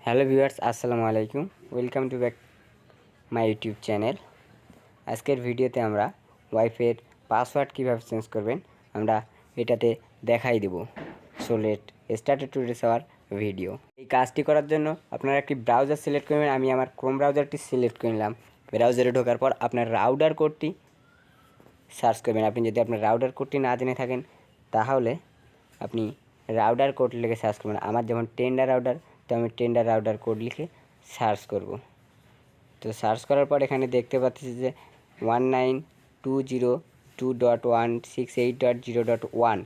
Hello viewers, আসসালামু আলাইকুম। Welcome to back my YouTube channel. আজকের ভিডিওতে আমরা ওয়াইফাইয়ের পাসওয়ার্ড কীভাবে চেঞ্জ করবেন আমরা এটাতে দেখাই দেব। So let started today's our video. এই কাজটি করার জন্য আপনারা একটি ব্রাউজার সিলেক্ট করবেন। আমি আমার ক্রোম ব্রাউজারটি সিলেক্ট করে নিলাম। ব্রাউজারে ঢোকার পর আপনার রাউটার কোডটি সার্চ করবেন। আপনি যদি আপনার রাউটার কোডটি না জেনে থাকেন তাহলে আপনি রাউটার কোড লিখে সার্চ করবেন। আমার যেমন টেন্ডার রাউটার, তো আমি টেন্ডার রাউটার কোড লিখে সার্চ করব। তো সার্চ করার পর এখানে দেখতে পাচ্ছি যে 192.2.168.0.1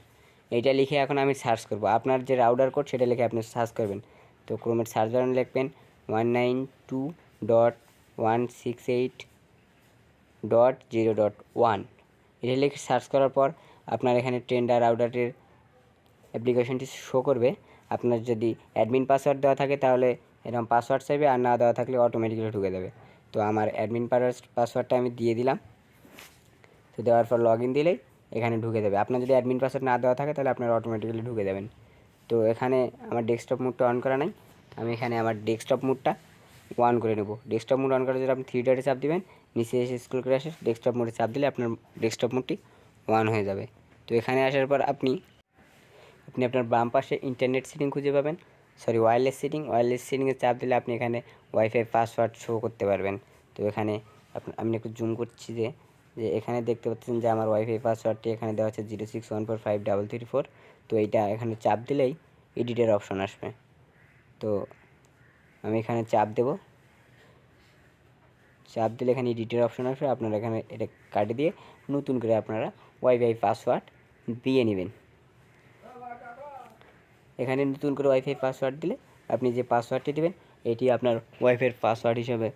এইটা লিখে এখন আমি সার্চ করব। আপনার যে রাউটার কোড সেটা লিখে আপনি সার্চ করবেন। তো ক্রোমের সার্চ বাটনে লিখবেন 192.168.0.1 এটা লিখে সার্চ করার পর আপনার এখানে টেন্ডার রাউটারের অ্যাপ্লিকেশনটি শো করবে। আপনার যদি অ্যাডমিন পাসওয়ার্ড দেওয়া থাকে তাহলে এরকম পাসওয়ার্ড চাইবে, আর না দেওয়া থাকলে অটোমেটিক্যালি ঢুকে যাবে। তো আমার অ্যাডমিন পাসওয়ার্ডটা আমি দিয়ে দিলাম। তো দেওয়ার পর লগ ইন দিলেই এখানে ঢুকে যাবে। আপনার যদি অ্যাডমিন পাসওয়ার্ড না দেওয়া থাকে তাহলে আপনার অটোমেটিক্যালি ঢুকে যাবেন। তো এখানে আমার ডেস্কটপ মোডটা অন করা নাই, আমি এখানে আমার ডেস্কটপ মোডটা অন করে নেব। ডেস্কটপ মোড অন করার জন্য আপনি থ্রি ডটে চাপ দিবেন, নিচে এসে স্ক্রল করে আসে ডেস্কটপ মোডে চাপ দিলে আপনার ডেস্কটপ মোডটি অন হয়ে যাবে। তো এখানে আসার পর আপনি আপনার বাম পাশে ইন্টারনেট সেটিং খুঁজে পাবেন, ওয়্যারলেস সেটিংয়ে চাপ দিলে আপনি এখানে ওয়াইফাই পাসওয়ার্ড শো করতে পারবেন। তো এখানে আমি একটু জুম করছি যে এখানে দেখতে পাচ্ছেন যে আমার ওয়াইফাই পাসওয়ার্ডটি এখানে দেওয়া আছে 061453334। তো এইটা এখানে চাপ দিলেই এডিটের অপশন আসবে। তো আমি এখানে চাপ দেব, চাপ দিলে এখানে এডিটের অপশন আসবে। আপনারা এখানে এটা কাটে দিয়ে নতুন করে আপনারা ওয়াইফাই পাসওয়ার্ড দিয়ে নেবেন। এখানে নতুন করে ওয়াইফাই পাসওয়ার্ড দিলে আপনি যে পাসওয়ার্ডটি দেবেন এটি আপনার ওয়াইফাইয়ের পাসওয়ার্ড হিসেবে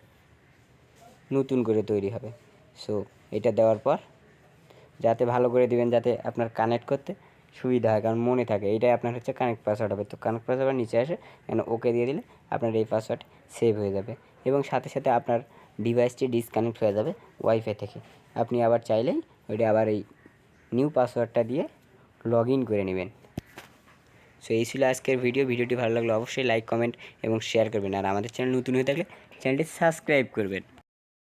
নতুন করে তৈরি হবে। সো এটা দেওয়ার পর যাতে ভালো করে দিবেন, যাতে আপনার কানেক্ট করতে সুবিধা হয়, কারণ মনে থাকে এইটাই আপনার হচ্ছে কানেক্ট পাসওয়ার্ড হবে। তো কানেক্ট পাসওয়ার্ড নিচে আসে, এখানে ওকে দিয়ে দিলে আপনার এই পাসওয়ার্ড সেভ হয়ে যাবে এবং সাথে সাথে আপনার ডিভাইসটি ডিসকানেক্ট হয়ে যাবে ওয়াইফাই থেকে। আপনি আবার চাইলেই ওইটা আবার এই নিউ পাসওয়ার্ডটা দিয়ে লগ ইন করে নেবেন। সো এই ছিল আজকের ভিডিওটি ভালো লাগলে অবশ্যই লাইক, কমেন্ট এবং শেয়ার করবেন। আর আমাদের চ্যানেল নতুন হয়ে থাকলে চ্যানেলটি সাবস্ক্রাইব করবেন।